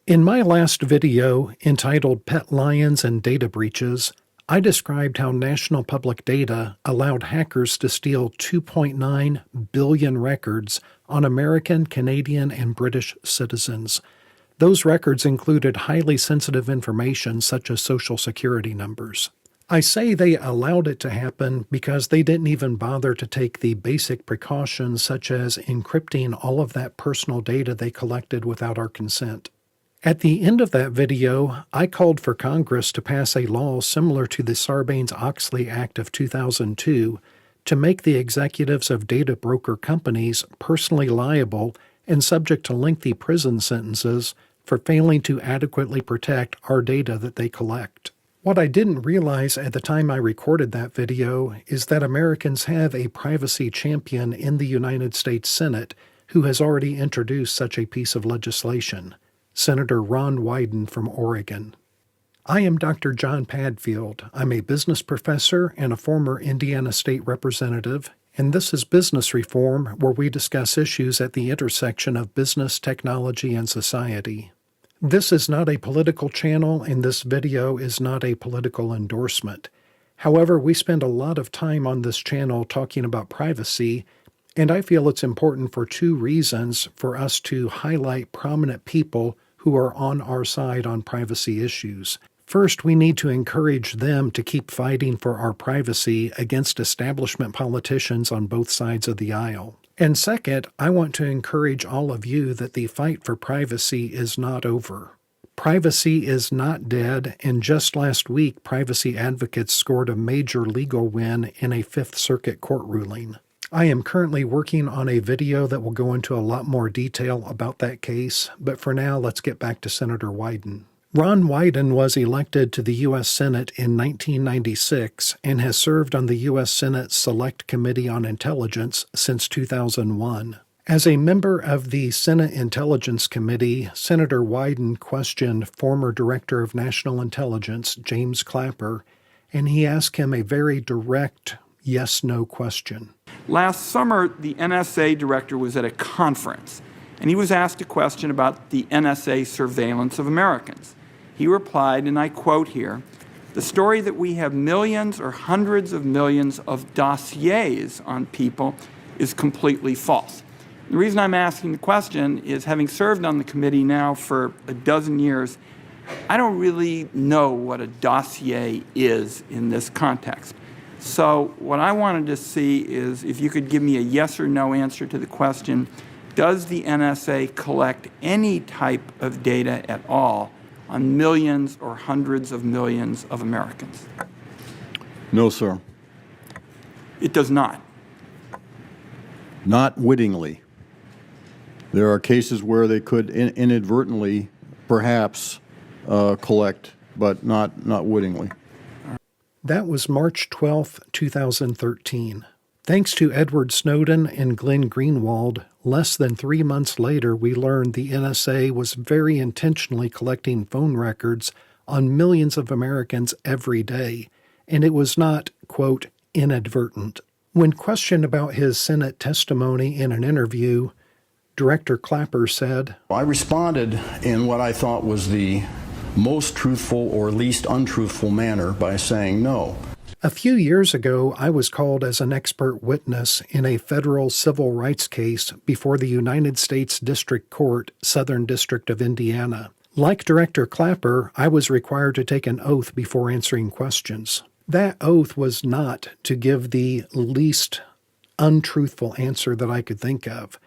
In my last video, entitled Pet Lions and Data Breaches, I described how National Public Data allowed hackers to steal 2.9 billion records on American, Canadian, and British citizens. Those records included highly sensitive information such as social security numbers. I say they allowed it to happen because they didn't even bother to take the basic precautions such as encrypting all of that personal data they collected without our consent. At the end of that video, I called for Congress to pass a law similar to the Sarbanes-Oxley Act of 2002 to make the executives of data broker companies personally liable and subject to lengthy prison sentences for failing to adequately protect our data that they collect. What I didn't realize at the time I recorded that video is that Americans have a privacy champion in the United States Senate who has already introduced such a piece of legislation. Senator Ron Wyden from Oregon. I am Dr. John Padfield. I'm a business professor and a former Indiana state representative, and this is Business Reform, where we discuss issues at the intersection of business, technology, and society. This is not a political channel, and this video is not a political endorsement. However, we spend a lot of time on this channel talking about privacy, and I feel it's important for two reasons for us to highlight prominent people who are on our side on privacy issues. First, we need to encourage them to keep fighting for our privacy against establishment politicians on both sides of the aisle. And second, I want to encourage all of you that the fight for privacy is not over. Privacy is not dead, and just last week, privacy advocates scored a major legal win in a Fifth Circuit court ruling. I am currently working on a video that will go into a lot more detail about that case, but for now, let's get back to Senator Wyden. Ron Wyden was elected to the U.S. Senate in 1996 and has served on the U.S. Senate Select Committee on Intelligence since 2001. As a member of the Senate Intelligence Committee, Senator Wyden questioned former Director of National Intelligence, James Clapper, and he asked him a very direct yes-no question. Last summer, the NSA director was at a conference, and he was asked a question about the NSA surveillance of Americans. He replied, and I quote here, "The story that we have millions or hundreds of millions of dossiers on people is completely false." The reason I'm asking the question is, having served on the committee now for a dozen years, I don't really know what a dossier is in this context. So what I wanted to see is if you could give me a yes or no answer to the question, does the NSA collect any type of data at all on millions or hundreds of millions of Americans? No, sir. It does not. Not wittingly. There are cases where they could inadvertently, perhaps, collect, but not wittingly. That was March 12, 2013. Thanks to Edward Snowden and Glenn Greenwald, less than 3 months later we learned the NSA was very intentionally collecting phone records on millions of Americans every day, and it was not, quote, inadvertent. When questioned about his Senate testimony in an interview, Director Clapper said, "I responded in what I thought was the most truthful or least untruthful manner by saying no." A few years ago, I was called as an expert witness in a federal civil rights case before the United States District Court, Southern District of Indiana. Like Director Clapper, I was required to take an oath before answering questions. That oath was not to give the least untruthful answer that I could think of.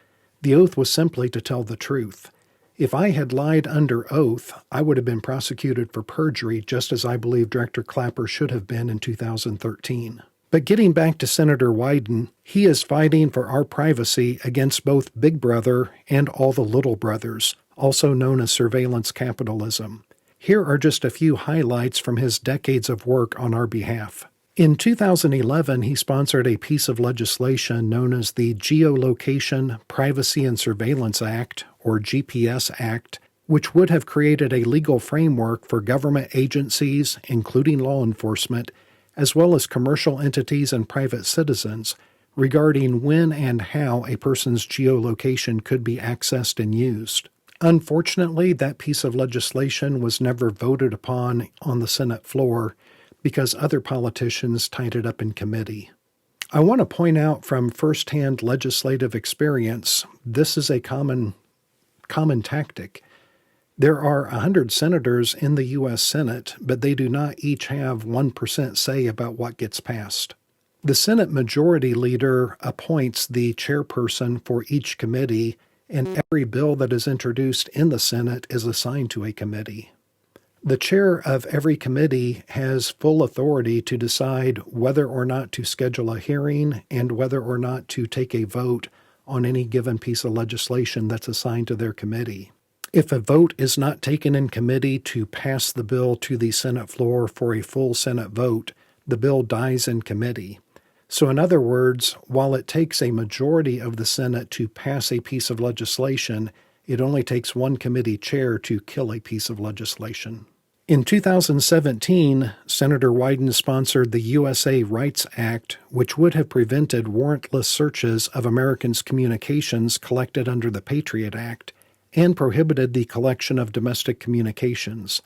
The oath was simply to tell the truth. If I had lied under oath, I would have been prosecuted for perjury, just as I believe Director Clapper should have been in 2013. But getting back to Senator Wyden, he is fighting for our privacy against both Big Brother and all the little brothers, also known as surveillance capitalism. Here are just a few highlights from his decades of work on our behalf. In 2011, he sponsored a piece of legislation known as the Geolocation, Privacy and Surveillance Act, or GPS Act, which would have created a legal framework for government agencies, including law enforcement, as well as commercial entities and private citizens, regarding when and how a person's geolocation could be accessed and used. Unfortunately, that piece of legislation was never voted upon on the Senate floor because other politicians tied it up in committee. I want to point out from firsthand legislative experience, this is a common tactic. There are 100 senators in the U.S. Senate, but they do not each have 1% say about what gets passed. The Senate Majority Leader appoints the chairperson for each committee, and every bill that is introduced in the Senate is assigned to a committee. The chair of every committee has full authority to decide whether or not to schedule a hearing and whether or not to take a vote on any given piece of legislation that's assigned to their committee. If a vote is not taken in committee to pass the bill to the Senate floor for a full Senate vote, the bill dies in committee. So in other words, while it takes a majority of the Senate to pass a piece of legislation, it only takes one committee chair to kill a piece of legislation. In 2017, Senator Wyden sponsored the USA Rights Act, which would have prevented warrantless searches of Americans' communications collected under the Patriot Act and prohibited the collection of domestic communications.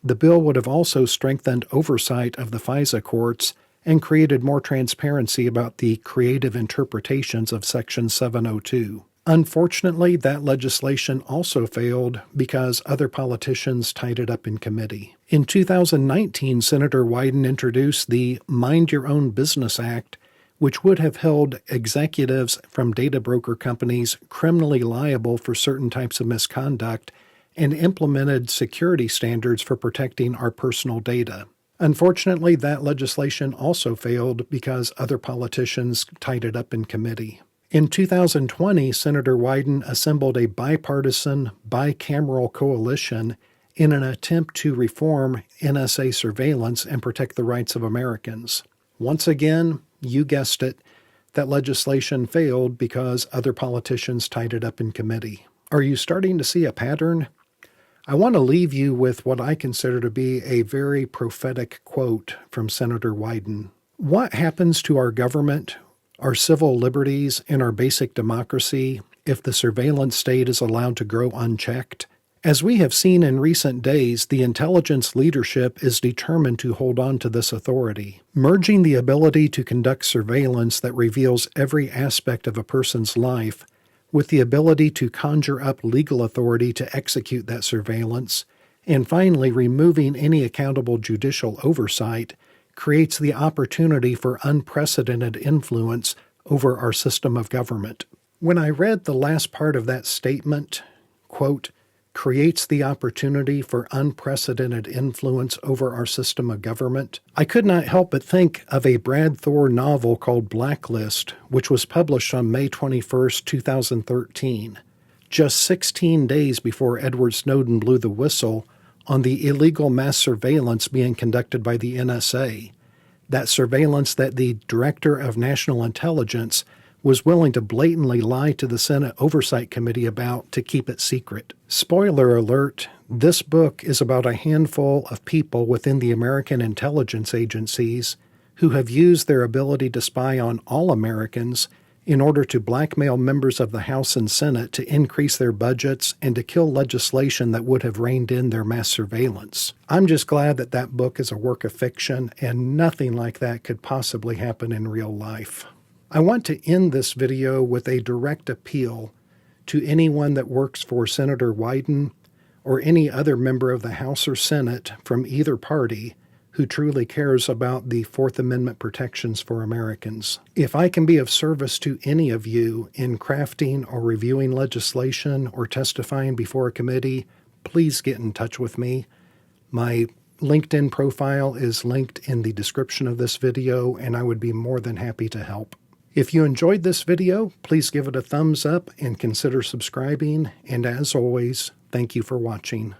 The bill would have also strengthened oversight of the FISA courts and created more transparency about the creative interpretations of Section 702. Unfortunately, that legislation also failed because other politicians tied it up in committee. In 2019, Senator Wyden introduced the Mind Your Own Business Act, which would have held executives from data broker companies criminally liable for certain types of misconduct and implemented security standards for protecting our personal data. Unfortunately, that legislation also failed because other politicians tied it up in committee. In 2020, Senator Wyden assembled a bipartisan, bicameral coalition in an attempt to reform NSA surveillance and protect the rights of Americans. Once again, you guessed it, that legislation failed because other politicians tied it up in committee. Are you starting to see a pattern? I want to leave you with what I consider to be a very prophetic quote from Senator Wyden. What happens to our government, our civil liberties, and our basic democracy if the surveillance state is allowed to grow unchecked? As we have seen in recent days, the intelligence leadership is determined to hold on to this authority. Merging the ability to conduct surveillance that reveals every aspect of a person's life with the ability to conjure up legal authority to execute that surveillance, and finally removing any accountable judicial oversight, creates the opportunity for unprecedented influence over our system of government. When I read the last part of that statement, quote, creates the opportunity for unprecedented influence over our system of government, I could not help but think of a Brad Thor novel called Blacklist, which was published on May 21, 2013, just 16 days before Edward Snowden blew the whistle on the illegal mass surveillance being conducted by the NSA, that surveillance that the Director of National Intelligence was willing to blatantly lie to the Senate Oversight Committee about to keep it secret. Spoiler alert, this book is about a handful of people within the American intelligence agencies who have used their ability to spy on all Americans in order to blackmail members of the House and Senate to increase their budgets and to kill legislation that would have reined in their mass surveillance. I'm just glad that that book is a work of fiction and nothing like that could possibly happen in real life. I want to end this video with a direct appeal to anyone that works for Senator Wyden or any other member of the House or Senate from either party who truly cares about the Fourth Amendment protections for Americans. If I can be of service to any of you in crafting or reviewing legislation or testifying before a committee, please get in touch with me. My LinkedIn profile is linked in the description of this video, and I would be more than happy to help. If you enjoyed this video, please give it a thumbs up and consider subscribing. And as always, thank you for watching.